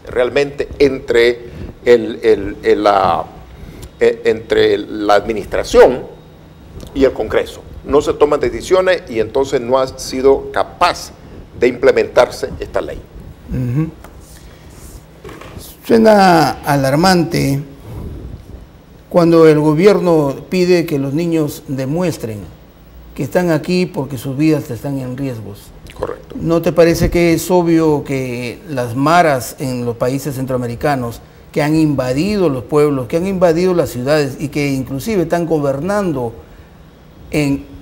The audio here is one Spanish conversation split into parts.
realmente entre entre la administración y el Congreso. No se toman decisiones y entonces no ha sido capaz de implementarse esta ley. Suena alarmante cuando el gobierno pide que los niños demuestren que están aquí porque sus vidas están en riesgos. Correcto. ¿No te parece que es obvio que las maras en los países centroamericanos que han invadido los pueblos, que han invadido las ciudades y que inclusive están gobernando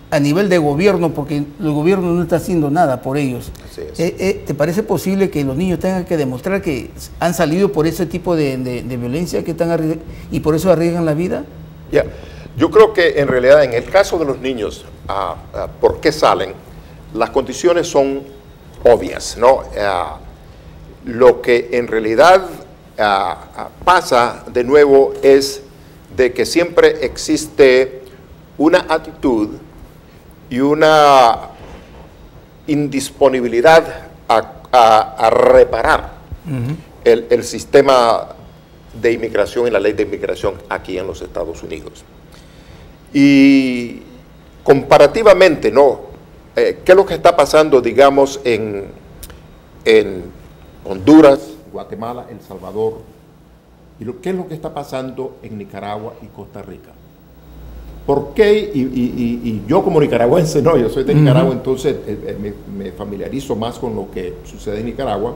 a nivel de gobierno, porque el gobierno no está haciendo nada por ellos? Así es. ¿Te parece posible que los niños tengan que demostrar que han salido por ese tipo de violencia que están y por eso arriesgan la vida? Yo creo que en realidad en el caso de los niños, ¿por qué salen? Las condiciones son obvias, ¿no? Lo que en realidad pasa de nuevo es de que siempre existe una actitud y una indisponibilidad a reparar el sistema de inmigración y la ley de inmigración aquí en los Estados Unidos. Y comparativamente, ¿no? ¿Qué es lo que está pasando, digamos, en Honduras, Guatemala, El Salvador? ¿Y qué es lo que está pasando en Nicaragua y Costa Rica? ¿Por qué? Y yo como nicaragüense, no, yo soy de Nicaragua, entonces me familiarizo más con lo que sucede en Nicaragua.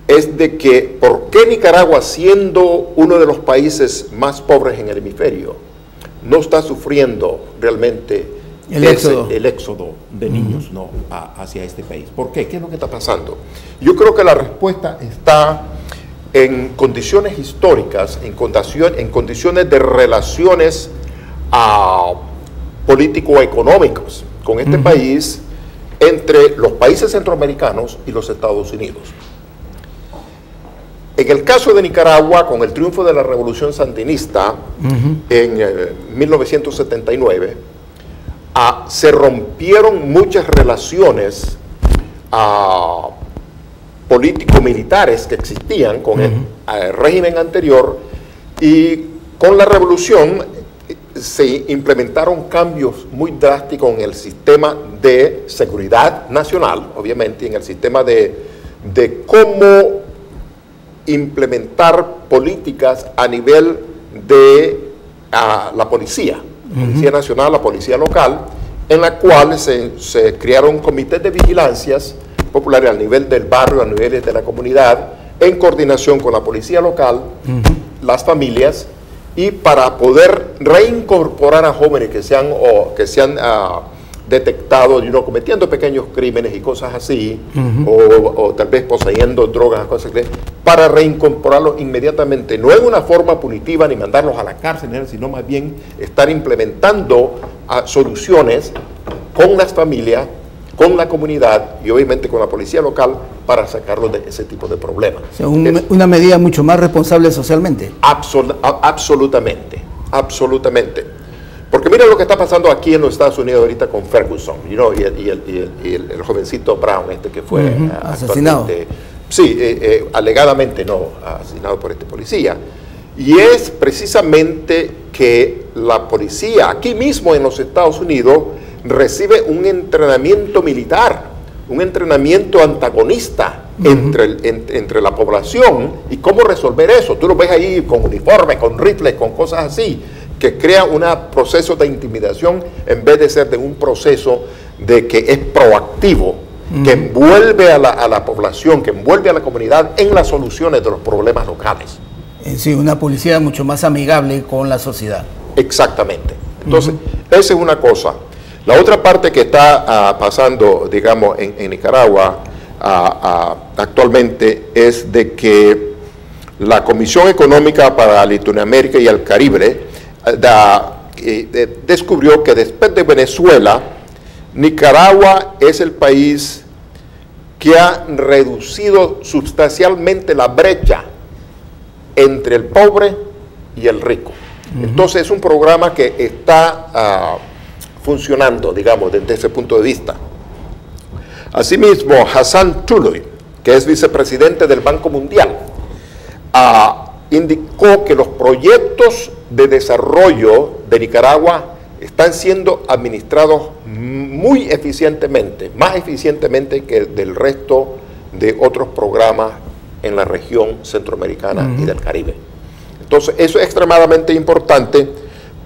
Es de que, ¿por qué Nicaragua, siendo uno de los países más pobres en el hemisferio, no está sufriendo realmente el éxodo de niños, ¿no? Hacia este país? ¿Por qué? ¿Qué es lo que está pasando? Yo creo que la respuesta está en condiciones históricas, en condiciones de relaciones político-económicas con este país, entre los países centroamericanos y los Estados Unidos. En el caso de Nicaragua, con el triunfo de la Revolución Sandinista en 1979, se rompieron muchas relaciones político-militares que existían con el régimen anterior, y con la revolución se implementaron cambios muy drásticos en el sistema de seguridad nacional, obviamente, en el sistema de cómo implementar políticas a nivel de la policía nacional, la policía local, en la cual se crearon comités de vigilancias populares al nivel del barrio, a niveles de la comunidad, en coordinación con la policía local, las familias, y para poder reincorporar a jóvenes que se han detectado, cometiendo pequeños crímenes y cosas así, o tal vez poseyendo drogas, cosas así, para reincorporarlos inmediatamente, no en una forma punitiva ni mandarlos a la cárcel, sino más bien estar implementando soluciones con las familias, con la comunidad y obviamente con la policía local para sacarlos de ese tipo de problemas. O sea, una medida mucho más responsable socialmente. Absolutamente, absolutamente. Porque mira lo que está pasando aquí en los Estados Unidos ahorita con Ferguson, y el jovencito Brown, que fue asesinado. Sí, alegadamente asesinado por este policía. Y es precisamente que la policía, aquí mismo en los Estados Unidos, recibe un entrenamiento militar, un entrenamiento antagonista entre la población, y cómo resolver eso. Tú lo ves ahí con uniformes, con rifles, con cosas así, que crea un proceso de intimidación en vez de ser de un proceso de que es proactivo, que envuelve a la población, que envuelve a la comunidad en las soluciones de los problemas locales. Sí, una policía mucho más amigable con la sociedad. Exactamente. Entonces, esa es una cosa. La otra parte que está pasando, digamos, en Nicaragua actualmente es de que la Comisión Económica para Latinoamérica y el Caribe descubrió que después de Venezuela, Nicaragua es el país que ha reducido sustancialmente la brecha entre el pobre y el rico. Entonces es un programa que está funcionando, digamos, desde ese punto de vista. Asimismo, Hassan Tuluy, que es vicepresidente del Banco Mundial, indicó que los proyectos de desarrollo de Nicaragua están siendo administrados muy eficientemente, más eficientemente que del resto de otros programas en la región centroamericana y del Caribe. Entonces, eso es extremadamente importante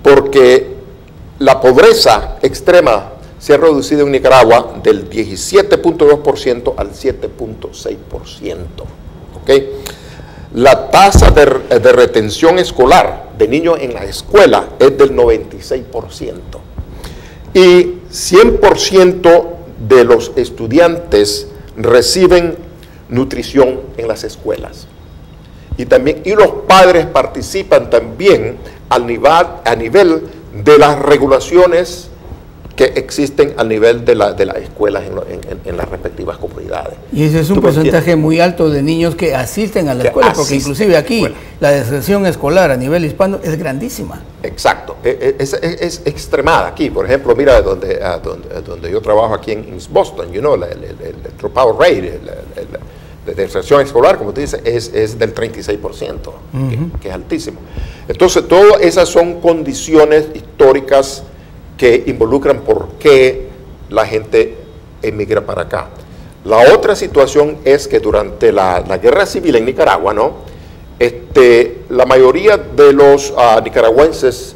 porque la pobreza extrema se ha reducido en Nicaragua del 17.2% al 7.6%. ¿Okay? La tasa de retención escolar de niños en la escuela es del 96%. Y 100% de los estudiantes reciben nutrición en las escuelas. Y los padres participan también a nivel de las regulaciones que existen al nivel de las escuelas en las respectivas comunidades. Y ese es un porcentaje muy alto de niños que asisten a la escuela, porque inclusive aquí la deserción escolar a nivel hispano es grandísima. Exacto, es extremada aquí. Por ejemplo, mira donde yo trabajo aquí en East Boston, el dropout rate, de deserción escolar, como tú dices, es del 36%, que es altísimo. Entonces, todas esas son condiciones históricas que involucran por qué la gente emigra para acá. La otra situación es que durante la guerra civil en Nicaragua, ¿no? La mayoría de los nicaragüenses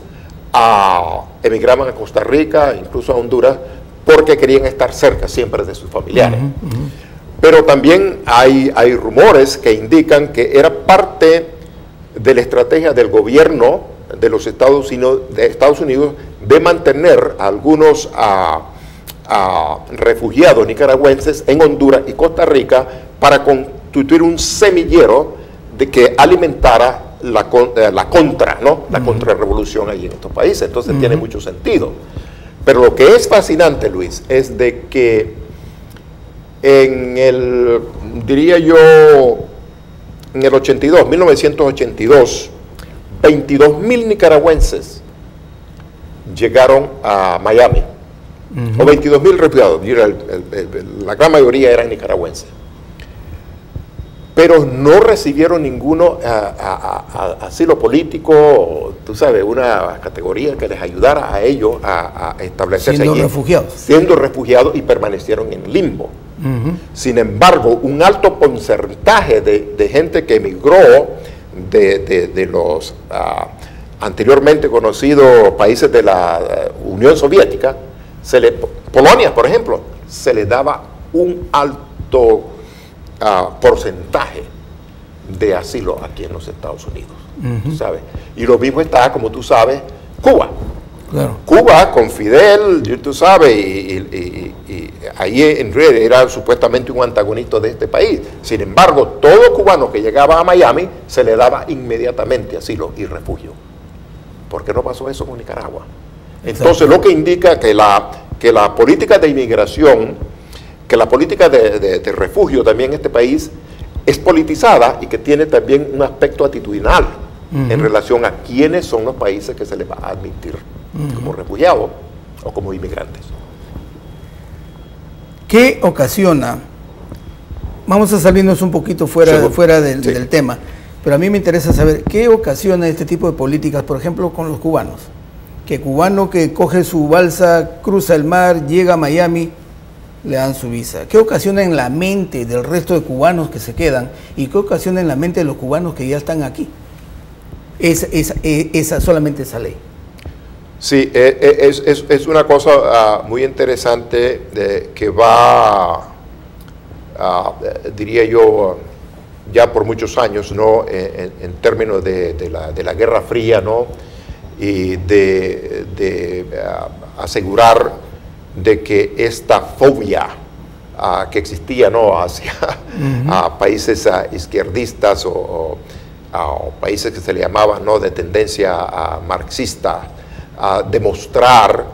emigraban a Costa Rica, incluso a Honduras, porque querían estar cerca siempre de sus familiares. Pero también hay rumores que indican que era parte de la estrategia del gobierno de los Estados Unidos de mantener a algunos refugiados nicaragüenses en Honduras y Costa Rica para constituir un semillero de que alimentara la contrarrevolución allí en estos países. Entonces tiene mucho sentido. Pero lo que es fascinante, Luis, es de que diría yo, en el 1982, 22,000 nicaragüenses llegaron a Miami, o 22,000 refugiados, la gran mayoría eran nicaragüenses, pero no recibieron ninguno asilo político, tú sabes, una categoría que les ayudara a ellos a establecerse allí, siendo refugiados, y permanecieron en limbo. Sin embargo, un alto porcentaje de gente que emigró de los anteriormente conocidos países de la Unión Soviética, Polonia, por ejemplo, se le daba un alto porcentaje de asilo aquí en los Estados Unidos, ¿sabes? Y lo mismo está, como tú sabes, Cuba. Claro. Cuba con Fidel, tú sabes, y ahí en realidad era supuestamente un antagonista de este país. Sin embargo, todo cubano que llegaba a Miami se le daba inmediatamente asilo y refugio. ¿Por qué no pasó eso con Nicaragua? Entonces, lo que indica que la política de inmigración, que la política de refugio también en este país es politizada y que tiene también un aspecto actitudinal en relación a quiénes son los países que se les va a admitir como refugiados o como inmigrantes. ¿Qué ocasiona? Vamos a salirnos un poquito fuera del tema, pero a mí me interesa saber qué ocasiona este tipo de políticas, por ejemplo, con los cubanos. Que cubano que coge su balsa, cruza el mar, llega a Miami, le dan su visa. ¿Qué ocasiona en la mente del resto de cubanos que se quedan y qué ocasiona en la mente de los cubanos que ya están aquí? Solamente esa ley. Sí, es una cosa muy interesante que va, diría yo, ya por muchos años, ¿no? En términos de la Guerra Fría, ¿no? Y de asegurar de que esta fobia que existía, ¿no? Hacia países izquierdistas o países que se le llamaban, ¿no? De tendencia marxista, a demostrar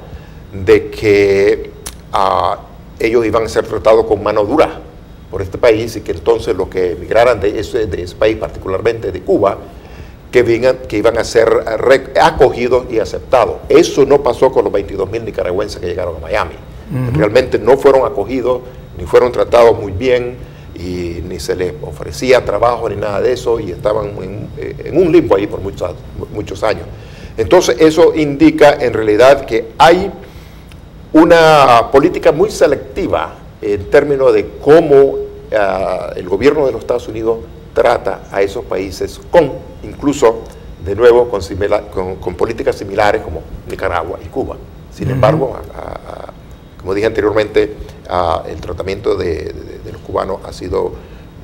de que ellos iban a ser tratados con mano dura por este país y que entonces los que emigraran de ese país, particularmente de Cuba, que iban a ser acogidos y aceptados. Eso no pasó con los 22,000 nicaragüenses que llegaron a Miami. Realmente no fueron acogidos ni fueron tratados muy bien. y ni se les ofrecía trabajo ni nada de eso, y estaban en un limbo ahí por muchos años. Entonces eso indica en realidad que hay una política muy selectiva en términos de cómo el gobierno de los Estados Unidos trata a esos países, incluso de nuevo con políticas similares como Nicaragua y Cuba. Sin embargo, como dije anteriormente, el tratamiento de los cubanos ha sido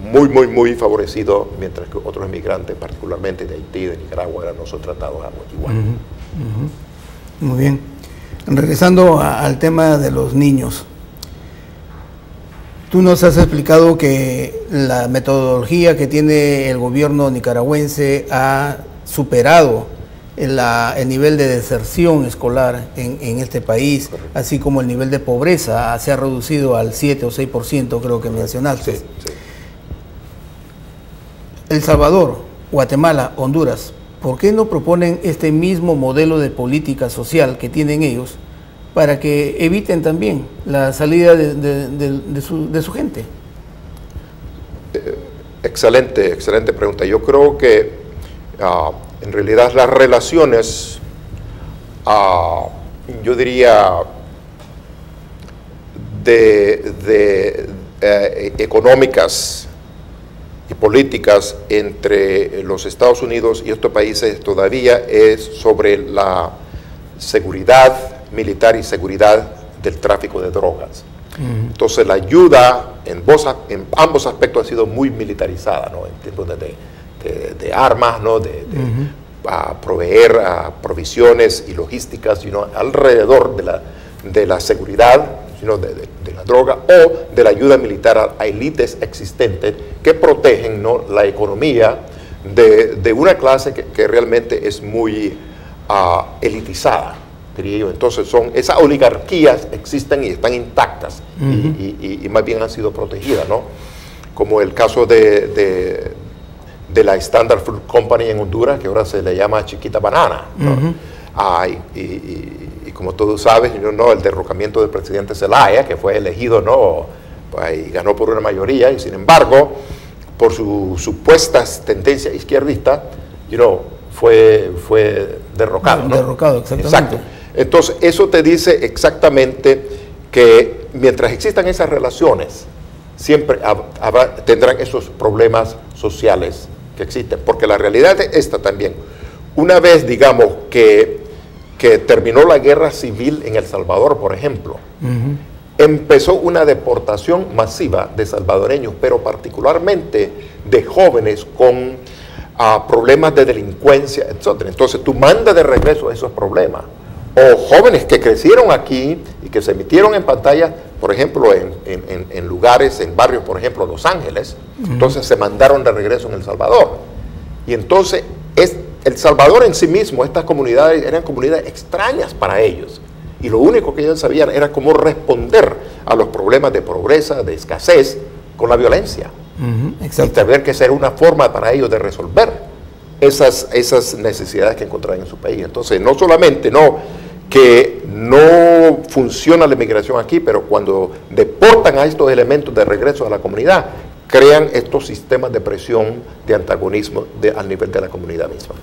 muy favorecido, mientras que otros inmigrantes, particularmente de Haití, de Nicaragua, no son tratados igual. Muy bien. Regresando al tema de los niños, tú nos has explicado que la metodología que tiene el gobierno nicaragüense ha superado el nivel de deserción escolar en este país. Correcto. Así como el nivel de pobreza se ha reducido al 7 o 6%, creo que mencionaste. Sí. El Salvador, Guatemala, Honduras, ¿por qué no proponen este mismo modelo de política social que tienen ellos para que eviten también la salida de su gente? Excelente pregunta. Yo creo que en realidad las relaciones, yo diría, económicas y políticas entre los Estados Unidos y estos países todavía es sobre la seguridad militar y seguridad del tráfico de drogas. Entonces la ayuda en ambos aspectos ha sido muy militarizada, ¿no? En tiempos de armas, ¿no? A proveer provisiones y logísticas, alrededor de la seguridad, de la droga, o de la ayuda militar a élites existentes que protegen, ¿no? La economía de una clase que realmente es muy elitizada, diría yo. Entonces esas oligarquías existen y están intactas, y más bien han sido protegidas, ¿no? Como el caso de la Standard Fruit Company en Honduras, que ahora se le llama Chiquita Banana, ¿no? Y como todos sabes, ¿no? El derrocamiento del presidente Zelaya, que fue elegido, ¿no? Pues, y ganó por una mayoría, y sin embargo, por sus supuestas tendencias izquierdistas, fue derrocado, ¿no? Derrocado, exactamente. Exacto. Entonces, eso te dice exactamente que mientras existan esas relaciones, siempre tendrán esos problemas sociales que existen, porque la realidad es esta también. Una vez, digamos, que terminó la guerra civil en El Salvador, por ejemplo, empezó una deportación masiva de salvadoreños, pero particularmente de jóvenes con problemas de delincuencia, etc. Entonces tú mandas de regreso esos problemas. O jóvenes que crecieron aquí y que se emitieron en pantalla, por ejemplo, en lugares, en barrios, por ejemplo, Los Ángeles, entonces se mandaron de regreso en El Salvador. Y entonces El Salvador en sí mismo, estas comunidades eran comunidades extrañas para ellos. Y lo único que ellos sabían era cómo responder a los problemas de pobreza, de escasez, con la violencia. Y saber que esa era una forma para ellos de resolver esas necesidades que encontraban en su país. Entonces, no solamente que no funciona la inmigración aquí, pero cuando deportan a estos elementos de regreso a la comunidad, crean estos sistemas de presión, de antagonismo al nivel de la comunidad misma.